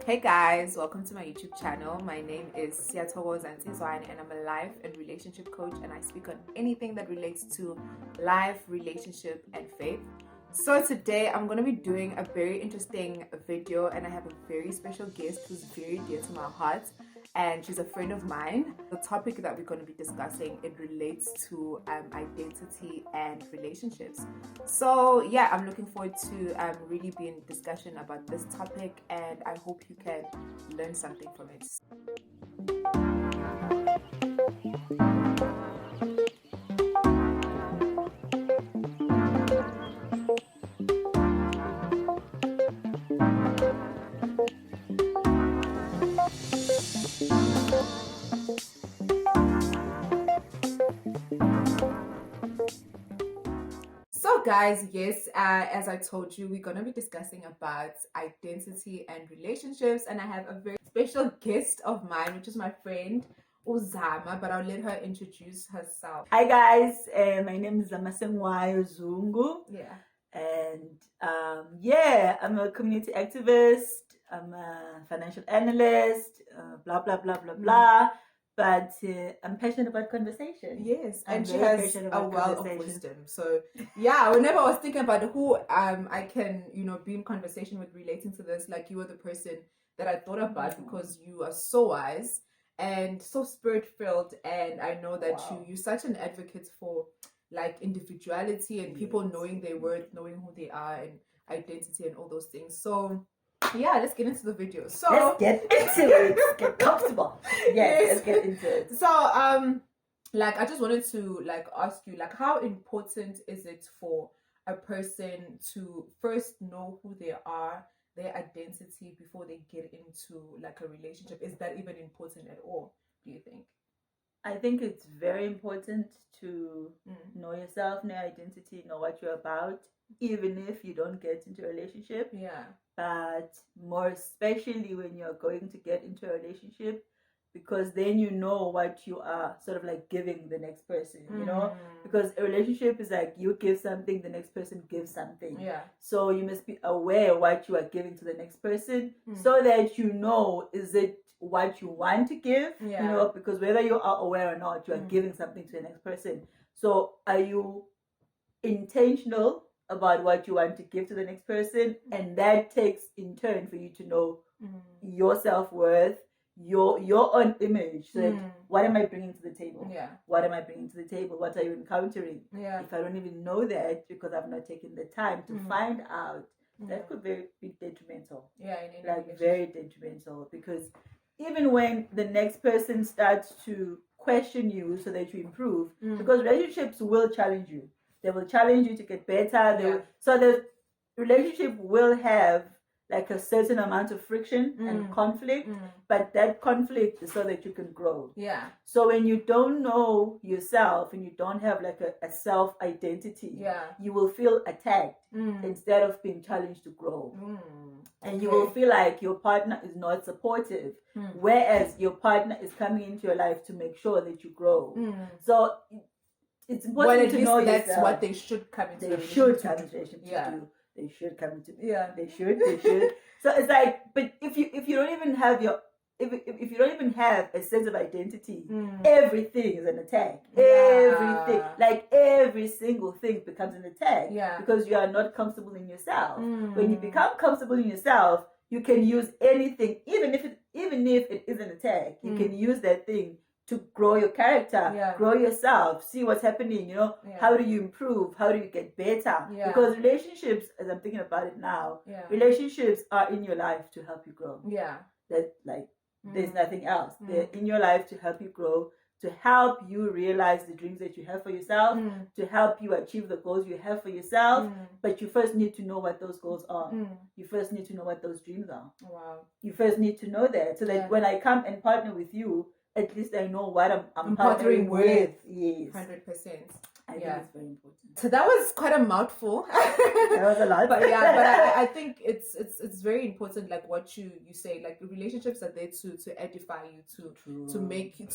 Hey guys, welcome to my YouTube channel. My name is Siyathokoza and Nsizwane, and I'm a life and relationship coach, and I speak on anything that relates to life, relationship, and faith. So today I'm going to be doing a very interesting video, and I have a very special guest who's very dear to my heart, and she's a friend of mine. The topic that we're going to be discussing, it relates to identity and relationships. So yeah, I'm looking forward to really being in discussion about this topic, and I hope you can learn something from it. So guys, yes, as I told you, we're going to be discussing about identity and relationships, and I have a very special guest of mine, which is my friend Uzama, but I'll let her introduce herself. Hi guys, my name is Zungu. Yeah. And I'm a community activist, I'm a financial analyst, blah blah blah blah blah. But I'm passionate about conversation. Yes, and she very has passionate a about wealth of conversation. wisdom. So yeah, whenever I was thinking about who I can, be in conversation with relating to this, like you were the person that I thought about because you are so wise and so spirit filled, and I know that you're such an advocate for like individuality and people knowing their worth, knowing who they are, and identity and all those things. So yeah, let's get into the video. So let's get into it. Get comfortable. Yes, let's get into it. So like I just wanted to like ask you, like, how important is it for a person to first know who they are, their identity, before they get into like a relationship? Is that even important at all, do you think? I think it's very important to know yourself, know your identity, know what you're about, even if you don't get into a relationship. Yeah. But more especially when you're going to get into a relationship, because then you know what you are sort of like giving the next person, because a relationship is like you give something, the next person gives something. Yeah. So you must be aware what you are giving to the next person, so that you know, is it what you want to give? Yeah. Because whether you are aware or not, you are giving something to the next person. So are you intentional about what you want to give to the next person? And that takes in turn for you to know your self-worth, your own image. So what am I bringing to the table? Yeah. What am I bringing to the table? What are you encountering? Yeah. If I don't even know that because I've not taken the time to find out, that could be detrimental. Yeah, like very detrimental, because even when the next person starts to question you so that you improve, because relationships will challenge you. They will challenge you to get better. So the relationship will have like a certain amount of friction and conflict, but that conflict is so that you can grow. Yeah. So when you don't know yourself and you don't have like a self identity, you will feel attacked instead of being challenged to grow. And you will feel like your partner is not supportive, whereas your partner is coming into your life to make sure that you grow. So it's important to know that's yourself. what they should come into. They should come into relationship to do. They should come into. They should. So it's like, but if you don't even have your if you don't even have a sense of identity, everything is an attack. Everything, like every single thing becomes an attack. Because you are not comfortable in yourself. When you become comfortable in yourself, you can use anything, even if it is an attack. You can use that thing to grow your character, grow yourself, see what's happening, how do you improve, how do you get better? Because relationships, as I'm thinking about it now, relationships are in your life to help you grow. That like there's nothing else. They're in your life to help you grow, to help you realize the dreams that you have for yourself, to help you achieve the goals you have for yourself. But you first need to know what those goals are. You first need to know what those dreams are. Wow. You first need to know that, so that when I come and partner with you, at least I know what I'm partnering with. Yes. 100%. I think it's very important. So that was quite a mouthful. That was a lot. But I think it's very important, like what you say, like relationships are there to edify you,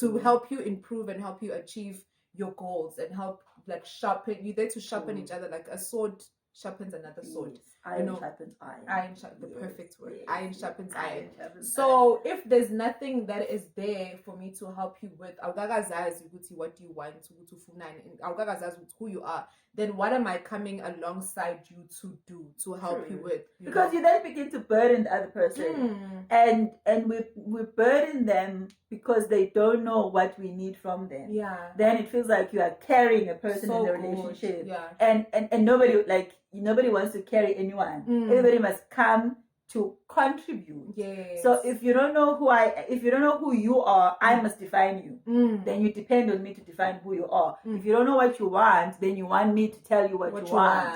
to help you improve and help you achieve your goals, and help like sharpen. You're there to sharpen each other, like a sword sharpens another sword. Iron sharpens iron. The Yes, perfect word. yes, Iron sharpens iron. So if there's nothing that is there for me to help you with, awukakazazi ukuthi what you want, ukuthi ufunani, awukakazazi ukuthi who you are, then what am I coming alongside you to do, to help you with? Because you then begin to burden the other person. And we burden them because they don't know what we need from them. Yeah. Then it feels like you are carrying a person in the relationship. Yeah. And nobody wants to carry anyone. Everybody must come to contribute. Yes. So if you don't know who you are, I must define you. Then you depend on me to define who you are. If you don't know what you want, then you want me to tell you what you want.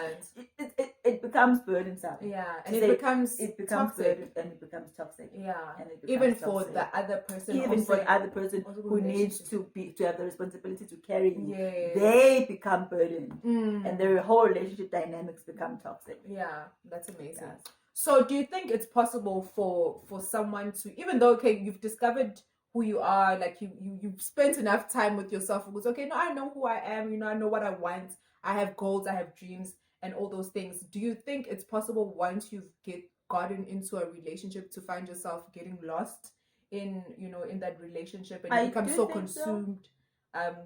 It becomes burdensome. Yeah, and it becomes toxic. And it becomes toxic. Yeah, and it even toxic. for the other person. Even for the other person who needs to have the responsibility to carry you, yes. They become burdened, and their whole relationship dynamics become toxic. Yeah, that's amazing. Yes. So, do you think it's possible for someone to, even though you've discovered who you are, like you've spent enough time with yourself, it was no, I know who I am, I know what I want, I have goals, I have dreams, and all those things. Do you think it's possible once you've gotten into a relationship to find yourself getting lost in that relationship, and you become so consumed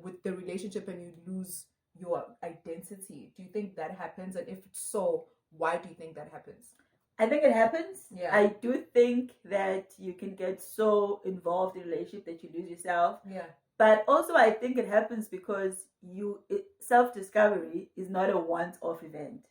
with the relationship and you lose your identity? Do you think that happens? And if so, why do you think that happens? I think it happens. Yeah. I do think that you can get so involved in a relationship that you lose yourself. Yeah. But also I think it happens because self-discovery is not a once-off event.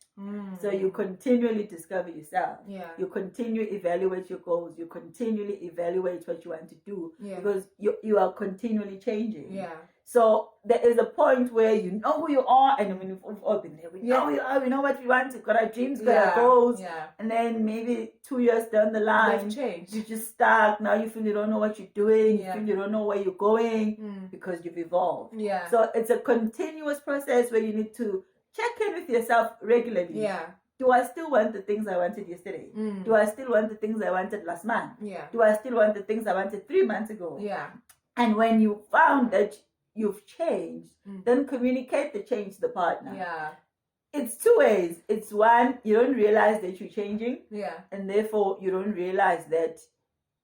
So you continually discover yourself. Yeah. You continually evaluate your goals. You continually evaluate what you want to do. Yeah. Because you are continually changing. Yeah. So there is a point where you know who you are, and when we've all been there, we know who you are, we know what we want, we've got our dreams, we've got our goals, and then maybe 2 years down the line, you just stuck. Now you feel you don't know what you're doing, you feel you don't know where you're going because you've evolved. Yeah. So it's a continuous process where you need to check in with yourself regularly. Yeah. Do I still want the things I wanted yesterday? Do I still want the things I wanted last month? Yeah. Do I still want the things I wanted 3 months ago? Yeah. And when you found that you've changed, then communicate the change to the partner. Yeah. It's two ways. It's one, you don't realize that you're changing. Yeah. And therefore you don't realize that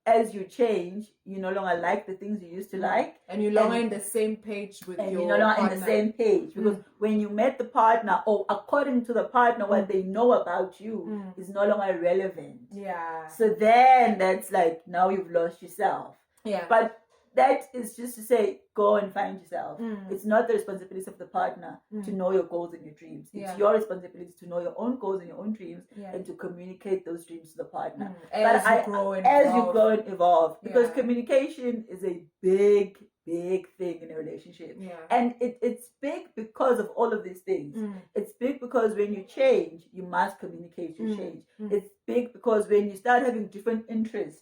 as you change, you no longer like the things you used to like. And you're no longer in the same page with your you're no longer partner. in the same page. Because when you met the partner, or according to the partner, what they know about you is no longer relevant. Yeah. So then that's like, now you've lost yourself. Yeah. But that is just to say, go and find yourself. It's not the responsibility of the partner to know your goals and your dreams. It's your responsibility to know your own goals and your own dreams and to communicate those dreams to the partner. As you grow and evolve. Because communication is a big thing in a relationship. Yeah. And it's big because of all of these things. It's big because when you change, you must communicate your change. It's big because when you start having different interests,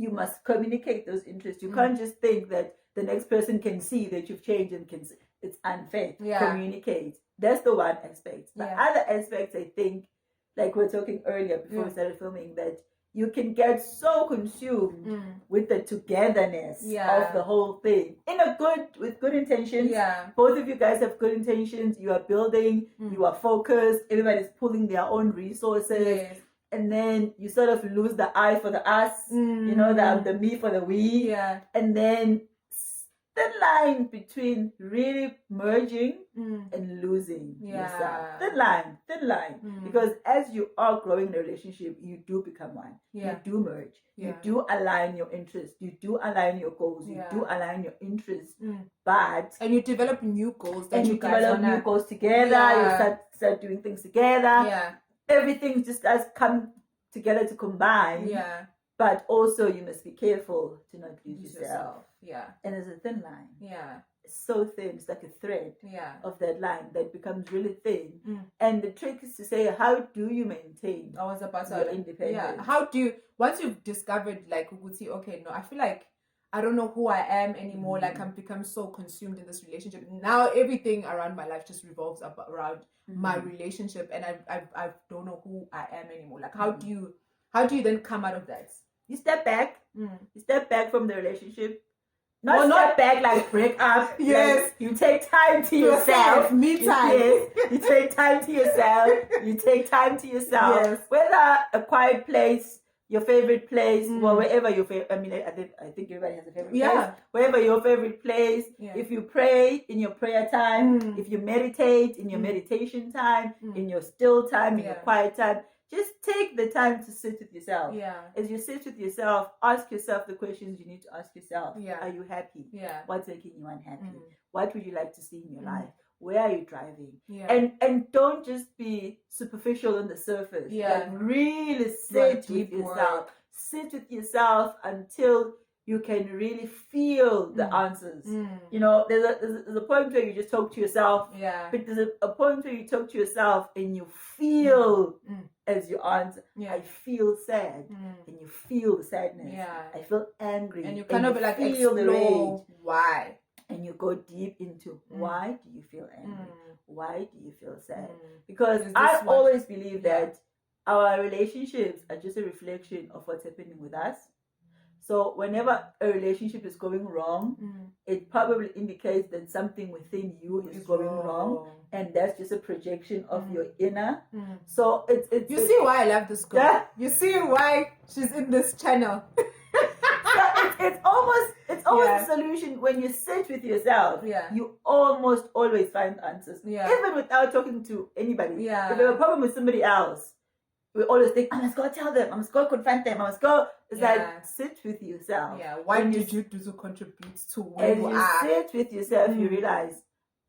you must communicate those interests. You can't just think that the next person can see that you've changed and can see. It's unfair. Yeah. Communicate. That's the one aspect. The other aspects, I think, like we were talking earlier before we started filming, that you can get so consumed with the togetherness of the whole thing. With good intentions. Yeah. Both of you guys have good intentions. You are building, you are focused, everybody's pulling their own resources. Yes. And then you sort of lose the I for the us, the me for the we. Yeah. And then thin line between really merging and losing yourself. Thin line. Because as you are growing in a relationship, you do become one. Yeah. You do merge. You do align your interests. You do align your goals. You do align your interests. And you develop new goals that you guys develop new goals together. Yeah. You start doing things together. Yeah. Everything just has come together to combine. Yeah. But also you must be careful to not lose yourself. Yeah. And there's a thin line. Yeah. It's so thin. It's like a thread of that line that becomes really thin. And the trick is to say, how do you maintain your independence? Yeah. How do you, once you've discovered, like, okay, no, I feel like I don't know who I am anymore. Like, I've become so consumed in this relationship. Now everything around my life just revolves around my relationship, and I don't know who I am anymore. Like, how do you then come out of that? You step back. You step back from the relationship, Not step back like break up. Yes. Like, you take time to yourself. Me time. Yes. You take time to yourself. You take time to yourself. Yes. Whether a quiet place, your favorite place, well, wherever your favorite. I mean, I think everybody has a favorite place. Wherever your favorite place. Yeah. If you pray in your prayer time, if you meditate in your meditation time, in your still time, in your quiet time. Just take the time to sit with yourself. Yeah. As you sit with yourself, ask yourself the questions you need to ask yourself. Yeah. Are you happy? Yeah. What's making you unhappy? What would you like to see in your life? Where are you driving? Yeah. And don't just be superficial on the surface. Yeah. Like really sit with yourself. Work. Sit with yourself until you can really feel the answers. You know, there's a point where you just talk to yourself. Yeah. But there's a point where you talk to yourself and you feel as you answer. Yeah. I feel sad. And you feel the sadness. Yeah. I feel angry. And you kind of like feel the rage. Why? And you go deep into why do you feel angry? Why do you feel sad? Because I always believe that our relationships are just a reflection of what's happening with us. So whenever a relationship is going wrong, it probably indicates that something within you is going wrong, and that's just a projection of your inner. So it's you see why I love this girl. Yeah? You see why she's in this channel. So it's almost a solution when you sit with yourself. Yeah. You almost always find answers, even without talking to anybody. Yeah. If you have a problem with somebody else, we always think, I must go tell them, I must go confront them, I must go. It's like, sit with yourself. Yeah. Why did you do to contribute to where you are? Sit with yourself, you realize,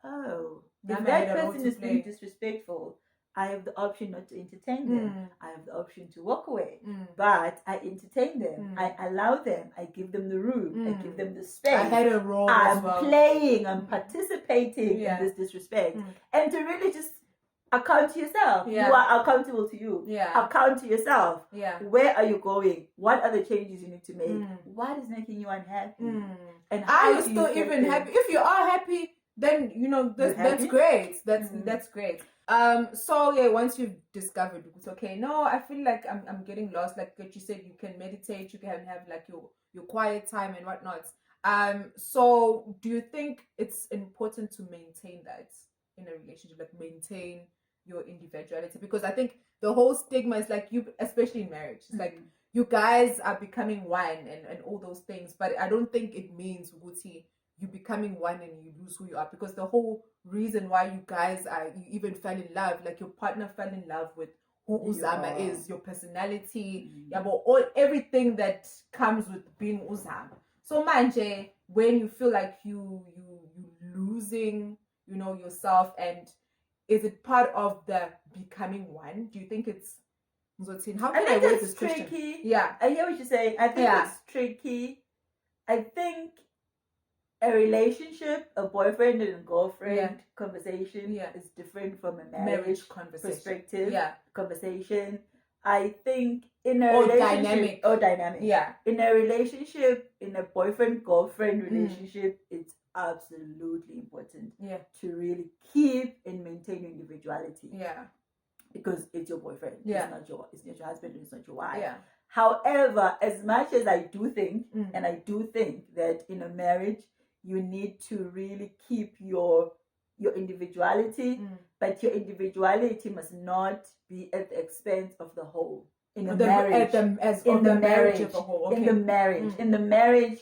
oh, if that person is being disrespectful, I have the option not to entertain them. I have the option to walk away. But I entertain them. I allow them. I give them the room. I give them the space. I had a role as well. I'm playing. I'm participating in this disrespect. And to really just account to yourself. Yeah. You are accountable to you. Yeah. Account to yourself. Yeah. Where are you going? What are the changes you need to make? What is making you unhappy? And how are you still even happy? If you are happy, then you know that's great. That's great. So yeah, once you've discovered it's okay. No, I feel like I'm getting lost. Like you said, you can meditate. You can have like your quiet time and whatnot. So do you think it's important to maintain that in a relationship? Like maintain your individuality, because I think the whole stigma is like you, especially in marriage, it's like you guys are becoming one and all those things, but I don't think it means Guti you becoming one and you lose who you are, because the whole reason why you guys you even fell in love, like your partner fell in love with who Uzama is, your personality, but everything that comes with being Uzama. So manje, when you feel like you losing, you know, yourself, and is it part of the becoming one? Do you think it's how can I word this question? Tricky. Yeah, I hear what you're saying. I think it's tricky. I think a relationship, a boyfriend and a girlfriend conversation is different from a marriage perspective conversation. I think in a relationship dynamic. Yeah. In a relationship, in a boyfriend-girlfriend relationship, it's absolutely important to really keep and maintain your individuality. Yeah. Because it's your boyfriend. Yeah. It's not your husband, it's not your wife. Yeah. However, as much as I do think, and I do think that in a marriage, you need to really keep your individuality, but your individuality must not be at the expense of the whole. In the marriage as the marriage of a whole. Okay. In the marriage,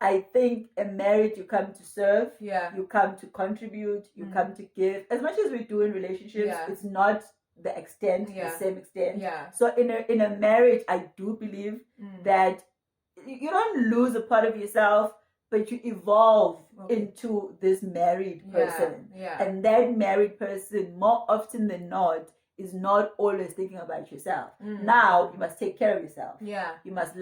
I think a marriage, you come to serve, you come to contribute, you come to give. As much as we do in relationships, it's not the same extent. Yeah. So in a marriage, I do believe that you don't lose a part of yourself, but you evolve into this married person. Yeah. And that married person, more often than not, is not always thinking about yourself. Now you must take care of yourself. Yeah. You must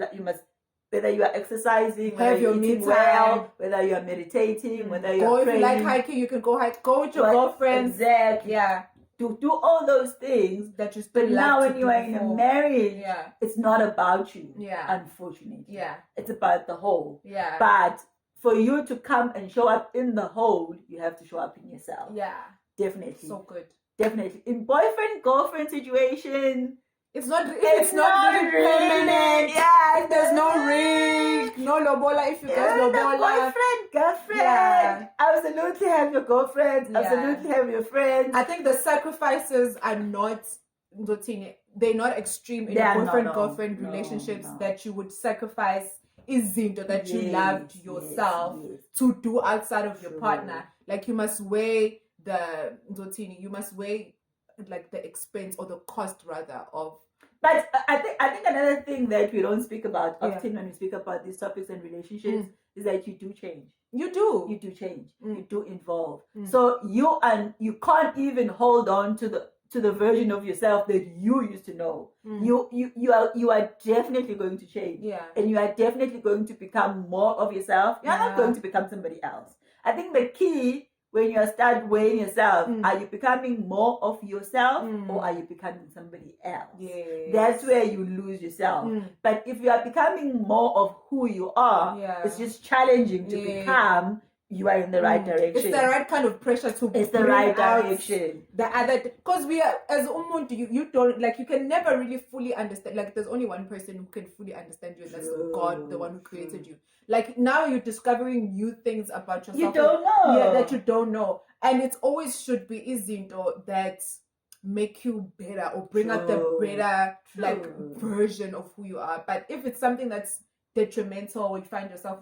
whether you are exercising, whether you're eating well, whether you are meditating, whether you're praying. If you like hiking, you can go hike. Go with your girlfriends. Exactly. Yeah. To do all those things that you still. But now when you are in a marriage, it's not about you. Yeah. Unfortunately. Yeah. It's about the whole. Yeah. But for you to come and show up in the whole, you have to show up in yourself. Yeah. Definitely. So good. Definitely. In boyfriend-girlfriend situation, it's not really permanent. Yeah. There's no ring, no lobola if you guys The lobola. boyfriend, girlfriend. Yeah. Absolutely have your girlfriend. Yeah. Absolutely have your friends. I think the sacrifices are not, they're not extreme in a boyfriend-girlfriend relationships that you would sacrifice izinto that you loved yourself to do outside of your partner. Like you must weigh like the expense or the cost rather of. But I think another thing that we don't speak about often when we speak about these topics and relationships is that you do change. You do change. You do evolve. So you can't even hold on to the version of yourself that you used to know. You are definitely going to change. Yeah. And you are definitely going to become more of yourself. You're not going to become somebody else. I think the key when you start weighing yourself, are you becoming more of yourself or are you becoming somebody else? Yes. That's where you lose yourself. But if you are becoming more of who you are, it's just challenging to become. You are in the right direction. It's the right kind of pressure to. It's the right direction. The other, because we are as umuntu, you don't like. You can never really fully understand. Like, there's only one person who can fully understand you, and that's God, the one who created you. Like now, you're discovering new things about yourself. You don't know. Yeah, that you don't know, and it always should be izinto that make you better or bring out the better version of who you are. But if it's something that's detrimental or you find yourself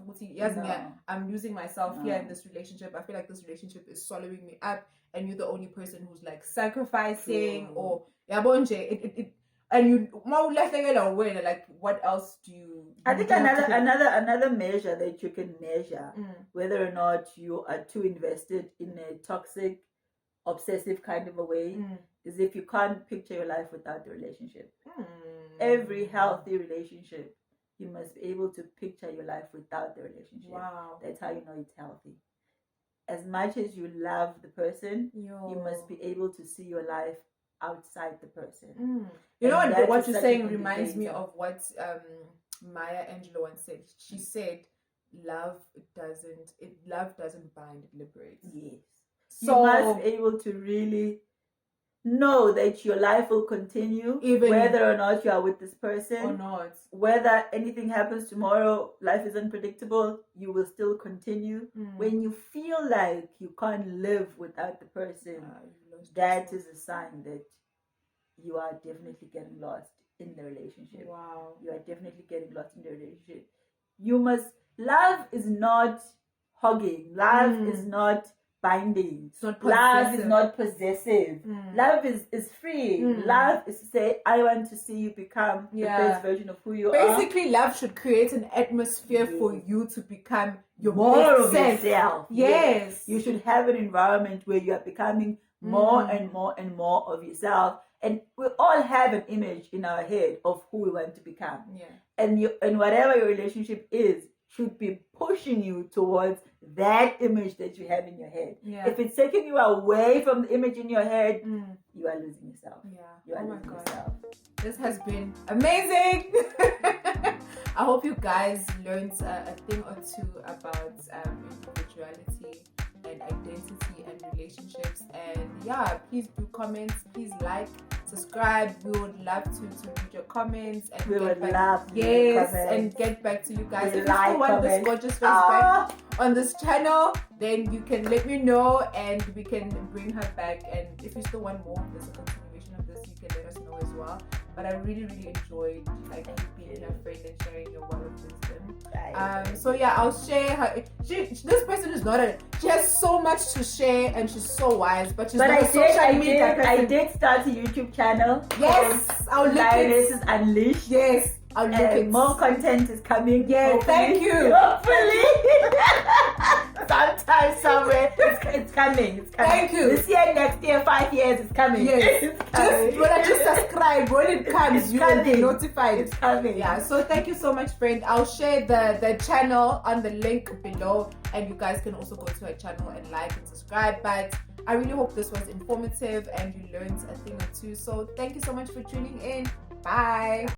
I'm losing myself here in this relationship, I feel like this relationship is swallowing me up and you're the only person who's like sacrificing or and you like what else do you I think another measure that you can measure whether or not you are too invested in a toxic obsessive kind of a way is if you can't picture your life without the relationship. Every healthy relationship, you must be able to picture your life without the relationship. Wow. That's how you know it's healthy. As much as you love the person, you must be able to see your life outside the person. You know what you're saying reminds me of what Maya Angelou once said. She said, love doesn't bind, it liberates. Yes. So you must be able to really know that your life will continue even whether or not you are with this person or not. Whether anything happens tomorrow, life is unpredictable, you will still continue. When you feel like you can't live without the person, that is a sign that you are definitely getting lost in the relationship. Wow. You are definitely getting lost in the relationship. Love is not hugging. Love is not binding. It's not love is not possessive. Love is free. Love is to say, I want to see you become the best version of who you are. Basically, love should create an atmosphere for you to become your more best of self. yourself. Yes. You should have an environment where you are becoming more and more and more of yourself. And we all have an image in our head of who we want to become. Yeah. And whatever your relationship is should be pushing you towards that image that you have in your head. Yeah. If it's taking you away from the image in your head, you are losing yourself. Yeah. You are losing yourself. This has been amazing. I hope you guys learned a thing or two about individuality and identity and relationships. And yeah, please do comments, please like, subscribe. We would love to read your comments and we would love to read your comments and get back to you guys. We if you still want this gorgeous face back on this channel, then you can let me know and we can bring her back. And if you still want more of this, a continuation of this, you can let us know as well. But I really enjoyed like you being a friend and sharing your word of wisdom. So yeah, I'll share her. This person is not she has so much to share and she's so wise, but she's not a social media person. I did start a YouTube channel. Yes, I'll look Lioness is Unleashed. Yes, I'll look it. More content is coming. Yeah, thank you. Hopefully. Sometime, somewhere, it's coming. Thank you. This year, next year, 5 years, it's coming. Yes. It's coming. Just subscribe. When it comes, you will be notified. It's coming. Yeah, so thank you so much, friend. I'll share the channel on the link below, and you guys can also go to her channel and like and subscribe. But I really hope this was informative and you learned a thing or two. So thank you so much for tuning in. Bye.